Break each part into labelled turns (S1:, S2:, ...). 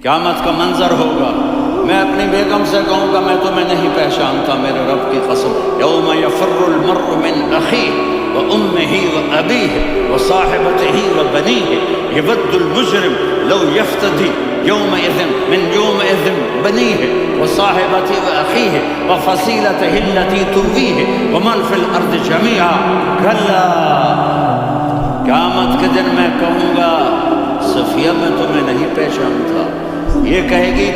S1: قیامت کا منظر ہوگا، میں اپنی بیگم سے کہوں گا میں تمہیں نہیں پہچانتا میرے رب کی قسم، یوم یفر المرء من اخیہ وامہ وابیہ وصاحبتہ وبنیہ یود المجرم لو یفتدی یومئذ من یومئذ بنیہ وصاحبتہ واخیہ وفصیلتہ التی تؤویہ ومن فی الارض جمیعا کلا، قیامت کے دن میں کہوں گا صفیہ میں تمہیں نہیں پہچانتا، یہ کہے گی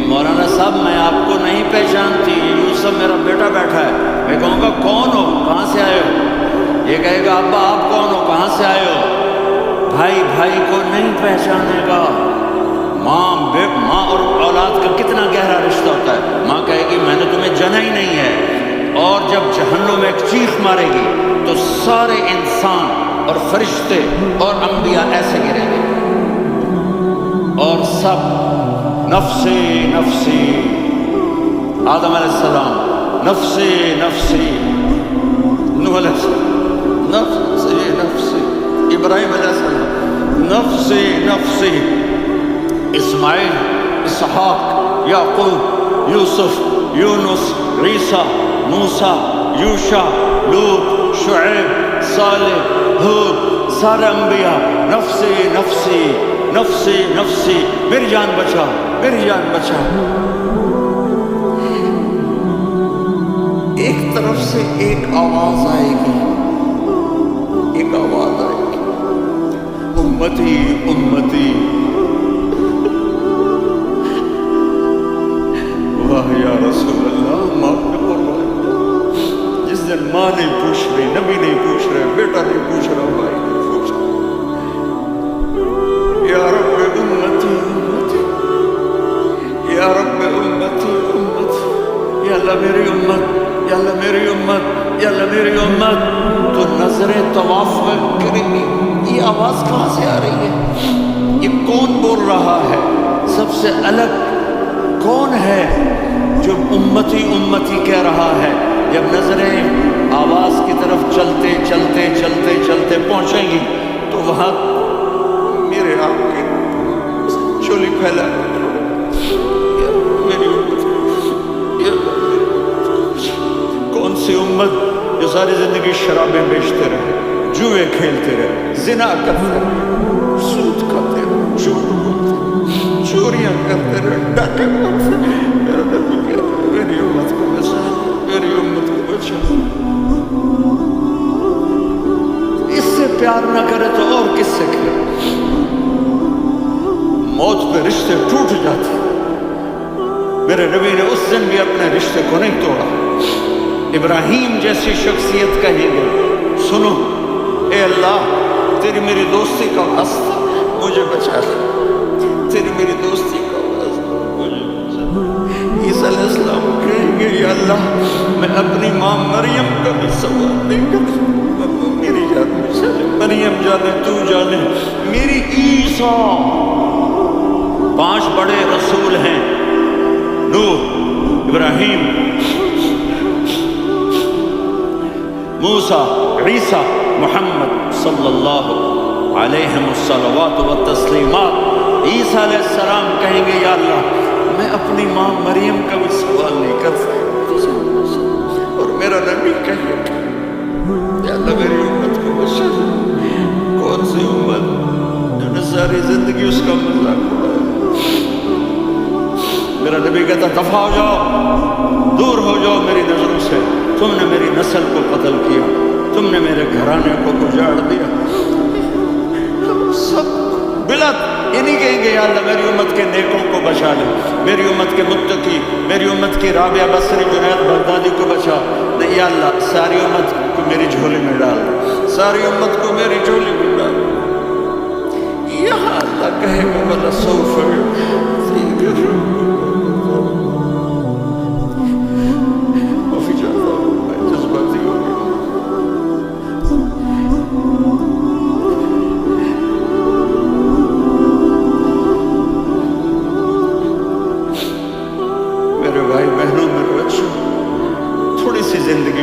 S1: مولانا صاحب میں آپ کو نہیں پہچانتی، یوسف میرا بیٹا بیٹھا ہے، میں کہوں گا کون ہو کہاں سے آئے ہو، یہ کہے گا ابا آپ کون ہو کہاں سے آئے ہو، بھائی بھائی کو نہیں پہچانے گا، ماں اور اولاد کا کتنا گہرا رشتہ ہوتا ہے، ماں کہے گی میں نے تمہیں جنا ہی نہیں ہے، اور جب جہنم میں ایک چیخ مارے گی تو سارے انسان اور فرشتے اور انبیاء ایسے گریں گے اور سب نفسی نفسی، آدم علیہ السلام نفسی نفسی، نوح علیہ السلام نفسی نفسی، ابراہیم علیہ السلام نفسی نفسی، اسماعیل، اسحاق، یعقوب، یوسف، یونس، عیسیٰ، موسیٰ، یوشع، لوط، شعیب، صالح، ہود، سارے انبیاء نفسی نفسی نفسی نفسی، میری جان بچا میری جان بچا۔ ایک طرف سے ایک آواز آئے گی، ایک آواز آئے گی، امتی امتی، واہ یا رسول اللہ، ماں پہ قربان، جس دن ماں نہیں پوچھ رہی، نبی نہیں پوچھ رہے، بیٹا نہیں پوچھ رہا، بھائی نہیں پوچھ رہا، یا رب امتی امتی، یا رب امتی امتی، یا اللہ میری امت، یا اللہ میری امت، یا اللہ میری امت، تو نظریں طواف میں کریں گی، یہ آواز کہاں سے آ رہی ہے، یہ کون بول رہا ہے، سب سے الگ کون ہے جو امتی امتی کہہ رہا ہے، جب نظریں آواز کی طرف چلتے چلتے چلتے چلتے پہنچیں گی تو وہاں میرے آپ کی چولی پھیلا میری امت، کون سی امت جو ساری زندگی شرابیں بیچتے رہے، جوئے کھیلتے رہے، زنا کرتے رہے، سود کھاتے رہے، جھوٹ بولتے، چوریاں کرتے رہے، ڈاکے مارتے رہے، میرا نبی کہتا ہے میری امت کو بچا، میری امت کو بچا، اس سے پیار نہ کرے تو اور کس سے کرے، موت پہ رشتے ٹوٹ جاتے، میرے نبی نے اس دن بھی اپنے رشتے کو نہیں توڑا، ابراہیم جیسی شخصیت کہی گئی سنو اے اللہ تیری میری دوستی کا واسطہ مجھے بچا لے، تیری میری دوستی کا واسطہ مجھے بچا لے، عیسیٰ علیہ السلام کہیں گے یا اللہ میں اپنی ماں مریم کا بھی سوال نہیں کر سکتا، میری جان بچا لے، مریم جانے تو جانے، میری عیسیٰ، 5 بڑے رسول ہیں، نوح، ابراہیم، موسیٰ، عیسیٰ، محمد صلی اللہ علیہ الصلوات والتسلیمات، عیسیٰ علیہ السلام کہیں گے یا اللہ میں اپنی ماں مریم کا بھی سوال نہیں کر سکتا، اور میرا نبی کہے یا اللہ میری امت کو بچا، کون سی امت جو نے ساری زندگی اس کا مذاق اڑایا، میرا نبی کہتا دفع ہو جاؤ، دور ہو جاؤ میری نظروں سے، تم نے میری نسل کو قتل کیا، تم نے میرے گھرانے کو اجاڑ دیا، سب بلت انہی کہیں گے یا اللہ میری امت کے نیکوں کو بچا لے، میری امت کے متقی، میری امت کی رابعہ بصری جنید بغدادی کو بچا، نہیں یا اللہ ساری امت کو میری جھولی میں ڈال، ساری امت کو میری جھولی میں ڈال، یہاں اللہ کہے گا وَلَسَوْفَ يُعْطِيكَ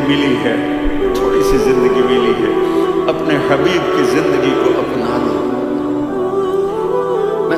S1: ملی ہے، تھوڑی سی زندگی ملی ہے، اپنے حبیب کی زندگی کو اپنا لو، میں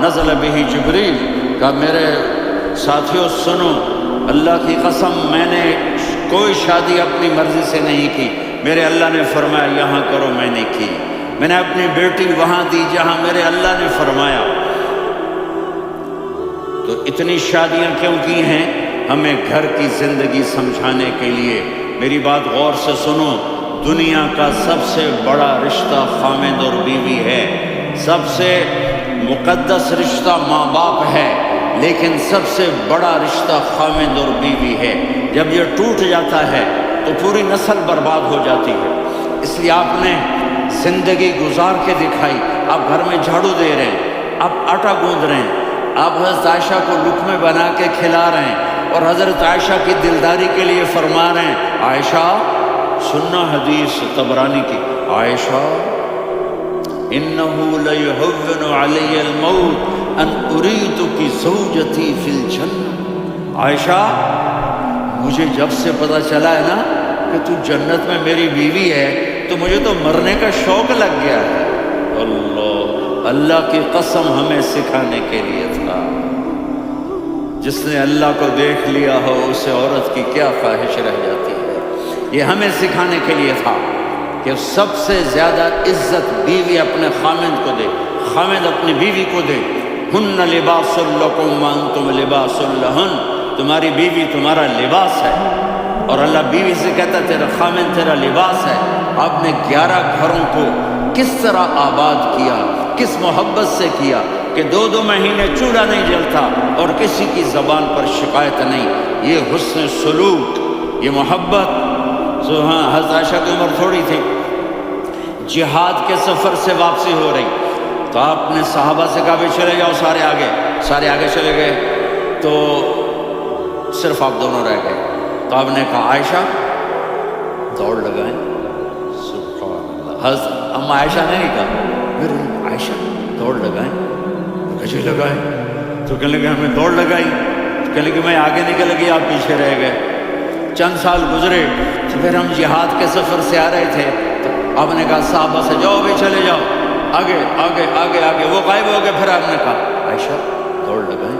S1: نزل بہ جبریل، کہا میرے ساتھیوں سنو، اللہ کی قسم میں نے کوئی شادی اپنی مرضی سے نہیں کی، میرے اللہ نے فرمایا یہاں کرو، میں نے کی۔ میں نے اپنی بیٹی وہاں دی جہاں میرے اللہ نے فرمایا۔ تو اتنی شادیاں کیوں کی ہیں؟ ہمیں گھر کی زندگی سمجھانے کے لیے۔ میری بات غور سے سنو، دنیا کا سب سے بڑا رشتہ خامد اور بیوی ہے، سب سے مقدس رشتہ ماں باپ ہے، لیکن سب سے بڑا رشتہ خامد اور بیوی ہے۔ جب یہ ٹوٹ جاتا ہے تو پوری نسل برباد ہو جاتی ہے۔ اس لیے آپ نے زندگی گزار کے دکھائی، آپ گھر میں جھاڑو دے رہے ہیں، آپ آٹا گوندھ رہے ہیں، آپ حضرت عائشہ کو لقمے بنا کے کھلا رہے ہیں، اور حضرت عائشہ کی دلداری کے لیے فرما رہے ہیں، عائشہ سننا حدیث طبرانی کی، عائشہ انہو لیہون علی الموت ان اریدک زوجتی فی الجنہ۔ عائشہ مجھے جب سے پتہ چلا ہے نا کہ تو جنت میں میری بیوی ہے تو مجھے تو مرنے کا شوق لگ گیا ہے۔ اللہ کی قسم ہمیں سکھانے کے لیے تھا۔ جس نے اللہ کو دیکھ لیا ہو اسے عورت کی کیا خواہش رہ جاتی ہے۔ یہ ہمیں سکھانے کے لیے تھا کہ سب سے زیادہ عزت بیوی اپنے خامند کو دے، خامند اپنی بیوی کو دے۔ ہن لباس لکم وانتم لباس لہن، تمہاری بیوی تمہارا لباس ہے، اور اللہ بیوی سے کہتا ہے تیرا خامند تیرا لباس ہے۔ آپ نے 11 گھروں کو کس طرح آباد کیا، کس محبت سے کیا کہ 2 مہینے چولہا نہیں جلتا اور کسی کی زبان پر شکایت نہیں۔ یہ حسن سلوک، یہ محبت۔ ہاں، حضرت عائشہ کی عمر تھوڑی تھی، جہاد کے سفر سے واپسی ہو رہی، تو آپ نے صحابہ سے کہا بھی چلے جاؤ سارے آگے چلے گئے، تو صرف آپ دونوں رہ گئے۔ تو آپ نے کہا عائشہ دوڑ لگائیں۔ سبحان اللہ، حضرت اما عائشہ نے نہیں کہا، میرے عائشہ دوڑ لگائیں، کجے لگائیں، تو کہنے لگے ہمیں دوڑ لگائی، تو کہنے لگے میں آگے نکل گئی، آپ پیچھے رہ گئے۔ چند سال گزرے تو پھر ہم جہاد کے سفر سے آ رہے تھے، تو آپ نے کہا صحابہ سے جاؤ بھی چلے جاؤ، آگے آگے آگے آگے، وہ غائب ہو گئے۔ پھر آپ نے کہا عائشہ دوڑ لگائیں،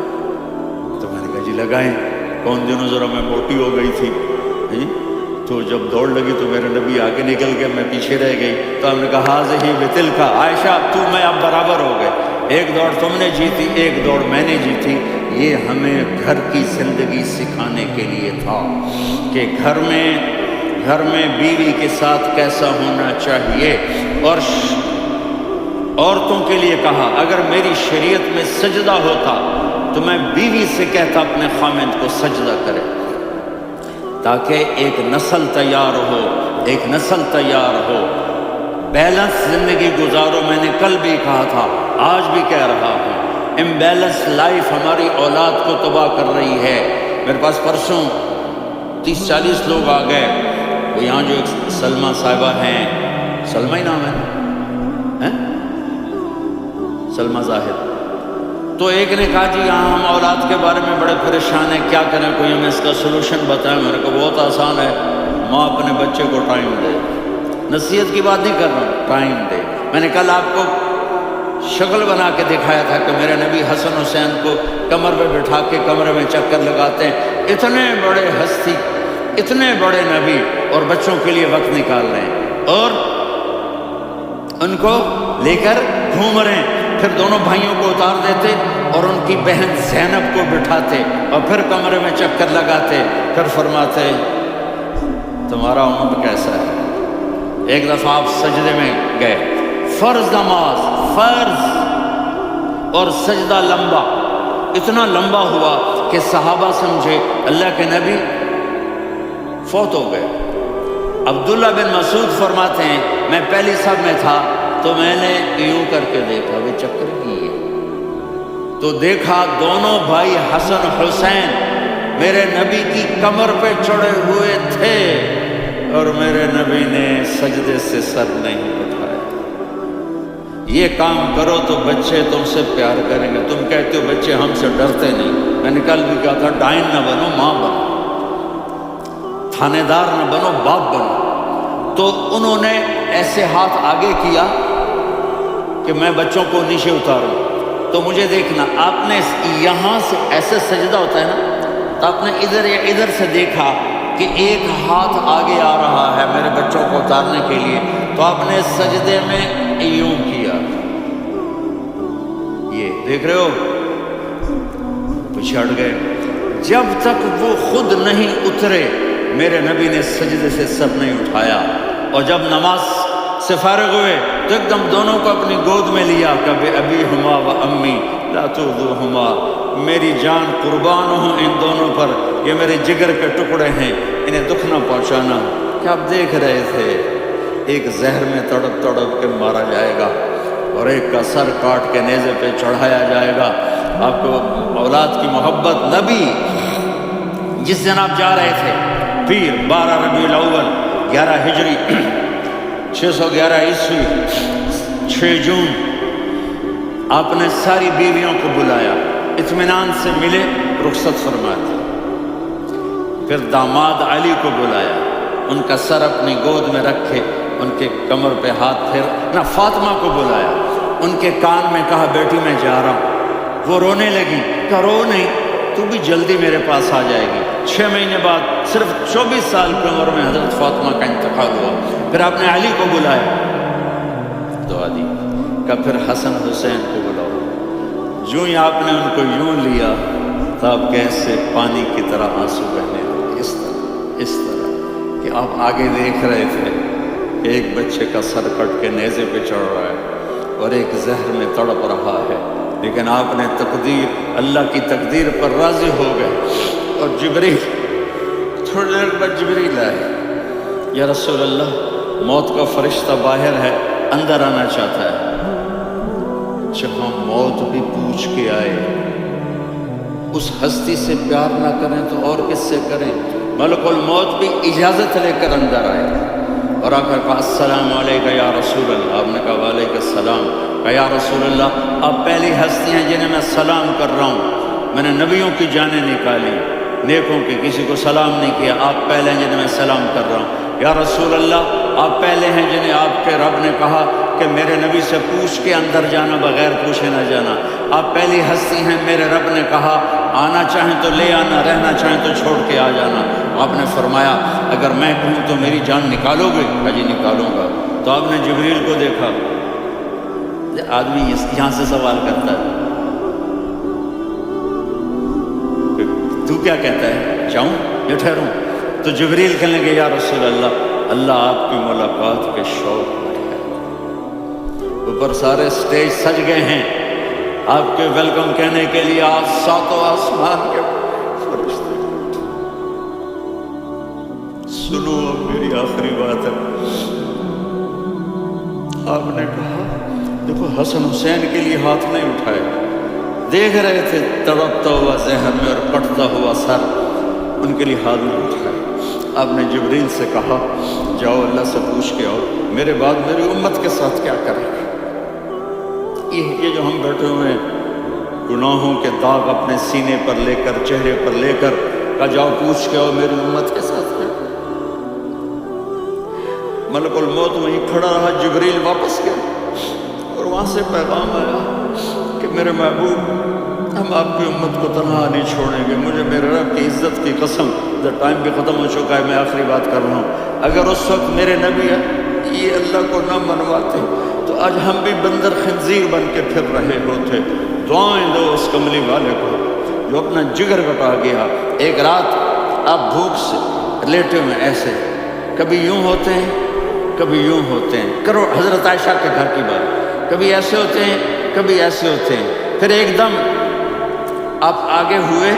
S1: تو میں نے کہا جی لگائیں۔ کون دنوں ذرا میں موٹی ہو گئی تھی، تو جب دوڑ لگی تو میرے نبی آگے نکل گئے، میں پیچھے رہ گئی۔ تو ہم نے کہا ہاذہ بتلک، عائشہ تو میں اب برابر ہو گئے، ایک دوڑ تم نے جیتی، ایک دوڑ میں نے جیتی۔ یہ ہمیں گھر کی زندگی سکھانے کے لیے تھا کہ گھر میں بیوی کے ساتھ کیسا ہونا چاہیے۔ اور عورتوں کے لیے کہا اگر میری شریعت میں سجدہ ہوتا تو میں بیوی سے کہتا اپنے خامند کو سجدہ کرے، تاکہ ایک نسل تیار ہو، بیلنس زندگی گزارو۔ میں نے کل بھی کہا تھا، آج بھی کہہ رہا ہوں، امبیلنس لائف ہماری اولاد کو تباہ کر رہی ہے۔ میرے پاس پرسوں 30-40 لوگ آ گئے، وہ یہاں جو ایک سلمہ صاحبہ ہیں، سلمہ ہی نام ہے، سلمہ زاہد، تو ایک نے کہا جی یہاں ہم اولاد کے بارے میں بڑے پریشان ہیں، کیا کریں، کوئی ہمیں اس کا سلوشن بتائیں۔ میرے کو بہت آسان ہے، ماں اپنے بچے کو ٹائم دے، نصیحت کی بات نہیں کر رہا ہوں، ٹائم دے۔ میں نے کل آپ کو شکل بنا کے دکھایا تھا کہ میرے نبی حسن حسین کو کمر پہ بٹھا کے کمرے میں چکر لگاتے ہیں، اتنے بڑے ہستی، اتنے بڑے نبی، اور بچوں کے لیے وقت نکال رہے ہیں اور ان کو لے کر گھوم رہے ہیں۔ پھر دونوں بھائیوں کو اتار دیتے اور ان کی بہن زینب کو بٹھاتے اور پھر کمرے میں چکر لگاتے، پھر فرماتے تمہارا عمر کیسا ہے۔ ایک دفعہ آپ سجدے میں گئے، فرض نماز، فرض، اور سجدہ لمبا، اتنا لمبا ہوا کہ صحابہ سمجھے اللہ کے نبی فوت ہو گئے۔ عبداللہ بن مسعود فرماتے ہیں میں پہلی صف میں تھا تو میں نے یوں کر کے دیکھا، وہ چکر کیے تو دیکھا دونوں بھائی حسن حسین میرے نبی کی کمر پہ چڑھے ہوئے تھے اور میرے نبی نے سجدے سے سر نہیں اٹھایا۔ یہ کام کرو تو بچے تم سے پیار کریں گے۔ تم کہتے ہو بچے ہم سے ڈرتے نہیں، میں نے کل بھی کہا تھا ڈائن نہ بنو، ماں بنو، تھانے دار نہ بنو، باپ بنو۔ تو انہوں نے ایسے ہاتھ آگے کیا کہ میں بچوں کو نیچے اتاروں، تو مجھے دیکھنا، آپ نے یہاں سے ایسے سجدہ ہوتا ہے نا، تو آپ نے ادھر یا ادھر سے دیکھا کہ ایک ہاتھ آگے آ رہا ہے میرے بچوں کو اتارنے کے لیے، تو آپ نے سجدے میں یوں کیا، یہ دیکھ رہے ہو، پیچھے ہٹ گئے۔ جب تک وہ خود نہیں اترے میرے نبی نے سجدے سے سر نہیں اٹھایا، اور جب نماز سے فارغ ہوئے تو ایک دم دونوں کو اپنی گود میں لیا، کبھی ابی ہما و امی لا تؤذوہما، میری جان قربان ہوں ان دونوں پر، یہ میرے جگر کے ٹکڑے ہیں، انہیں دکھ نہ پہنچانا۔ کیا آپ دیکھ رہے تھے؟ ایک زہر میں تڑپ تڑپ کے مارا جائے گا، اور ایک کا سر کاٹ کے نیزے پہ چڑھایا جائے گا۔ آپ کو اولاد کی محبت، نبی جس دن آپ جا رہے تھے، پیر 12 ربیع الاول 11 ہجری 611 عیسوی 6 جون، آپ نے ساری بیویوں کو بلایا، اطمینان سے ملے، رخصت فرما دی۔ پھر داماد علی کو بلایا، ان کا سر اپنی گود میں رکھے، ان کے کمر پہ ہاتھ پھیر نہ، فاطمہ کو بلایا، ان کے کان میں کہا بیٹی میں جا رہا ہوں۔ وہ رونے لگی، کہا رو نہیں، تو بھی جلدی میرے پاس آ جائے گی۔ 6 مہینے بعد صرف 24 سال کی عمر میں حضرت فاطمہ کا انتقال ہوا۔ پھر آپ نے علی کو بلایا، دعا دی، کہا پھر حسن حسین کو بلاؤ۔ جو ہی آپ نے ان کو یوں لیا تو آپ کے ایسے پانی کی طرح آنسو بہنے لگے، اس طرح کہ آپ آگے دیکھ رہے تھے ایک بچے کا سر کٹ کے نیزے پہ چڑھ رہا ہے اور ایک زہر میں تڑپ رہا ہے، لیکن آپ نے تقدیر، اللہ کی تقدیر پر راضی ہو گئے۔ اور جبریل تھوڑی دیر بعد جبریل آئے، یا رسول اللہ موت کا فرشتہ باہر ہے، اندر آنا چاہتا ہے۔ جہاں موت بھی پوچھ کے آئے، اس ہستی سے پیار نہ کریں تو اور کس سے کریں؟ ملک الموت بھی اجازت لے کر اندر آئے، اور آ کر کہا السلام علیکم یا رسول اللہ۔ آپ نے کہا وعلیکم السلام۔ کہا یا رسول اللہ آپ پہلی ہستی ہیں جنہیں میں سلام کر رہا ہوں، میں نے نبیوں کی جانیں نکالی، نیکوں کی، کسی کو سلام نہیں کیا، آپ پہلے ہیں جنہیں میں سلام کر رہا ہوں۔ یا رسول اللہ آپ پہلے ہیں جنہیں آپ کے رب نے کہا کہ میرے نبی سے پوچھ کے اندر جانا، بغیر پوچھے نہ جانا۔ آپ پہلی ہستی ہیں، میرے رب نے کہا آنا چاہیں تو لے آنا، رہنا چاہیں تو چھوڑ کے آ جانا۔ آپ نے فرمایا اگر میں کہوں تو میری جان نکالو گے؟ کہا جی نکالوں گا۔ تو آپ نے جبریل کو دیکھا، آدمی یہاں سے سوال کرتا ہے تو کیا کہتا ہے، جاؤں یا ٹھہروں؟ تو جبریل کہنے لگے یا رسول اللہ اللہ آپ کی ملاقات کے شوق میں ہے۔ اوپر سارے سٹیج سج گئے ہیں آپ کے ویلکم کہنے کے لیے، آج ساتوں آسمان کے فرشتے۔ سنو اب میری آخری بات ہے۔ آپ نے کہا دیکھو حسن حسین کے لیے ہاتھ نہیں اٹھائے، دیکھ رہے تھے تڑپتا ہوا ذہن میں اور کٹتا ہوا سر، ان کے لیے ہاتھ نہیں اٹھائے۔ آپ نے جبریل سے کہا جاؤ اللہ سے پوچھ کے آؤ میرے بعد میری امت کے ساتھ کیا کریں گے۔ یہ جو ہم بیٹھے ہوئے ہیں گناہوں کے داغ اپنے سینے پر لے کر، چہرے پر لے کر، کہا جاؤ پوچھ کے آؤ میری امت کے ساتھ کیا۔ ملک الموت وہیں کھڑا رہا، جبریل واپس گیا اور وہاں سے پیغام آیا کہ میرے محبوب ہم آپ کی امت کو تنہا نہیں چھوڑیں گے۔ مجھے میرے رب کی عزت کی قسم، ٹائم بھی ختم ہو چکا ہے، میں آخری بات کر رہا ہوں، اگر اس وقت میرے نبی یہ اللہ کو نہ منواتے تو آج ہم بھی بندر خنزیر بن کے پھر رہے ہوتے۔ دعائیں دو اس کملی والے کو جو اپنا جگر کٹا گیا۔ ایک رات آپ بھوک سے لیٹے ہوئے ایسے، کبھی یوں ہوتے ہیں کبھی یوں ہوتے ہیں، کرو حضرت عائشہ کے گھر کی بات، کبھی ایسے ہوتے ہیں کبھی ایسے ہوتے ہیں۔ پھر ایک دم آپ آگے ہوئے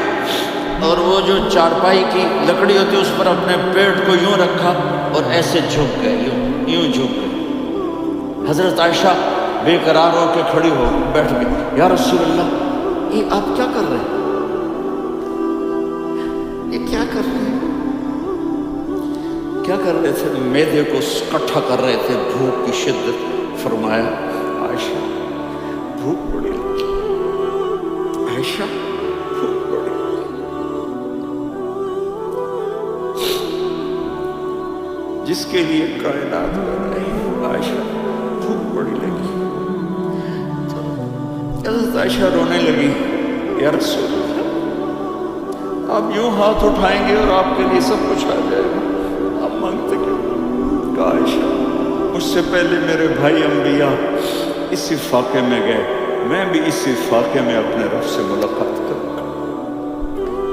S1: اور وہ جو چارپائی کی لکڑی ہوتی ہے اس پر اپنے پیٹ کو یوں رکھا اور ایسے جھک گئے، یوں جھک گئے۔ حضرت عائشہ بے قرار ہو کے کھڑی ہو بیٹھ گئی، یا رسول اللہ یہ آپ کیا کر رہے ہیں، یہ کیا کر رہے ہیں؟ کیا کر رہے تھے؟ معدے کو اکٹھا کر رہے تھے، بھوک کی شدت۔ فرمایا عائشہ بھوک بڑی لگی، عائشہ بھوک بڑی لگی۔ جس کے لیے کائنات بن رہی، عائشہ بھوک بڑی لگی۔ تو حضرت عائشہ رونے لگی، یا رسول اللہ آپ یوں ہاتھ اٹھائیں گے اور آپ کے لیے سب کچھ آ جائے گا، آپ مانگتے کیوں؟ کہا عائشہ مجھ سے پہلے میرے بھائی انبیاء اسی فاقے میں گئے، میں بھی اسی فاقے میں اپنے رب سے ملاقات کروں گا۔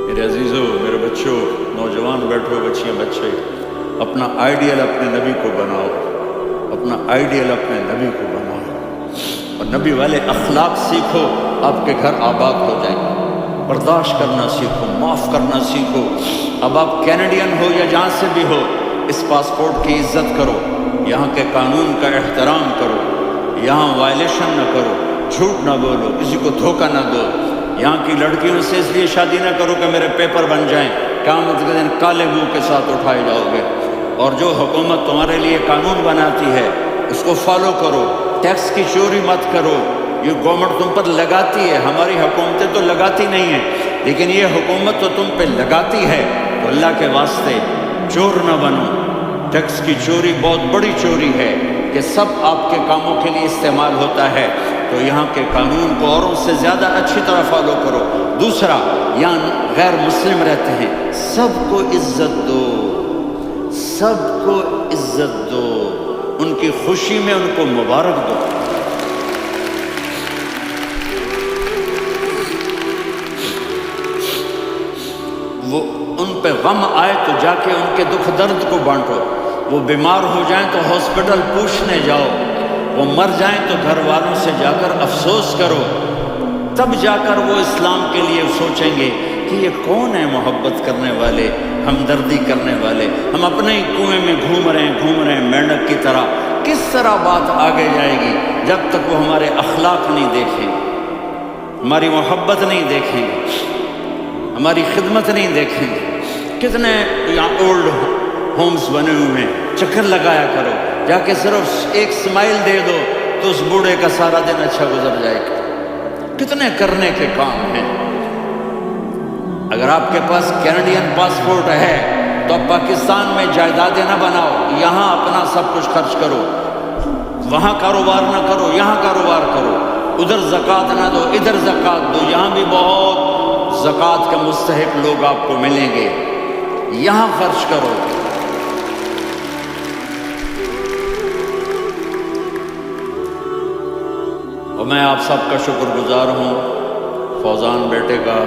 S1: میرے عزیزوں، میرے بچوں، نوجوان بیٹھو، بچیاں بچے، اپنا آئیڈیل اپنے نبی کو بناؤ، اپنا آئیڈیل اپنے نبی کو بناؤ، اور نبی والے اخلاق سیکھو، آپ کے گھر آباد ہو جائیں گے۔ برداشت کرنا سیکھو، معاف کرنا سیکھو۔ اب آپ کینیڈین ہو یا جہاں سے بھی ہو، اس پاسپورٹ کی عزت کرو، یہاں کے قانون کا احترام کرو، یہاں وائلیشن نہ کرو، جھوٹ نہ بولو، کسی کو دھوکہ نہ دو۔ یہاں کی لڑکیوں سے اس لیے شادی نہ کرو کہ میرے پیپر بن جائیں، قیامت کے دن کالے منہ کے ساتھ اٹھائے جاؤ گے۔ اور جو حکومت تمہارے لیے قانون بناتی ہے اس کو فالو کرو، ٹیکس کی چوری مت کرو۔ یہ گورنمنٹ تم پر لگاتی ہے، ہماری حکومتیں تو لگاتی نہیں ہیں، لیکن یہ حکومت تو تم پہ لگاتی ہے، تو اللہ کے واسطے چور نہ بنو۔ ٹیکس کی چوری بہت بڑی چوری ہے کہ سب آپ کے کاموں کے لیے استعمال ہوتا ہے، تو یہاں کے قانون کو اوروں سے زیادہ اچھی طرح فالو کرو۔ دوسرا، یہاں غیر مسلم رہتے ہیں، سب کو عزت دو، سب کو عزت دو، ان کی خوشی میں ان کو مبارک دو۔ وہ ان پہ غم آئے تو جا کے ان کے دکھ درد کو بانٹو، وہ بیمار ہو جائیں تو ہاسپٹل پوچھنے جاؤ، وہ مر جائیں تو گھر والوں سے جا کر افسوس کرو، تب جا کر وہ اسلام کے لیے سوچیں گے کہ یہ کون ہے محبت کرنے والے، ہمدردی کرنے والے۔ ہم اپنے ہی کنویں میں گھوم رہے ہیں مینڈک کی طرح۔ کس طرح بات آگے جائے گی جب تک وہ ہمارے اخلاق نہیں دیکھیں، ہماری محبت نہیں دیکھیں، ہماری خدمت نہیں دیکھیں۔ کتنے یہاں اولڈ ہومز بنے ہوئے ہیں، چکر لگایا کرو، جا کے صرف ایک سمائل دے دو تو اس بوڑھے کا سارا دن اچھا گزر جائے گا۔ کتنے کرنے کے کام ہیں۔ اگر آپ کے پاس کینیڈین پاسپورٹ ہے تو اب پاکستان میں جائیدادیں نہ بناؤ، یہاں اپنا سب کچھ خرچ کرو، وہاں کاروبار نہ کرو، یہاں کاروبار کرو، ادھر زکوٰۃ نہ دو، ادھر زکوٰۃ دو، یہاں بھی بہت زکوٰۃ کے مستحق لوگ آپ کو ملیں گے، یہاں خرچ کرو۔ اور میں آپ سب کا شکر گزار ہوں، فوزان بیٹے کا،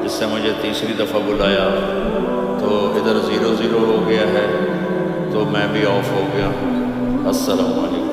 S1: جس سے مجھے تیسری دفعہ بلایا، تو ادھر 0-0 ہو گیا ہے تو میں بھی آف ہو گیا۔ السلام علیکم۔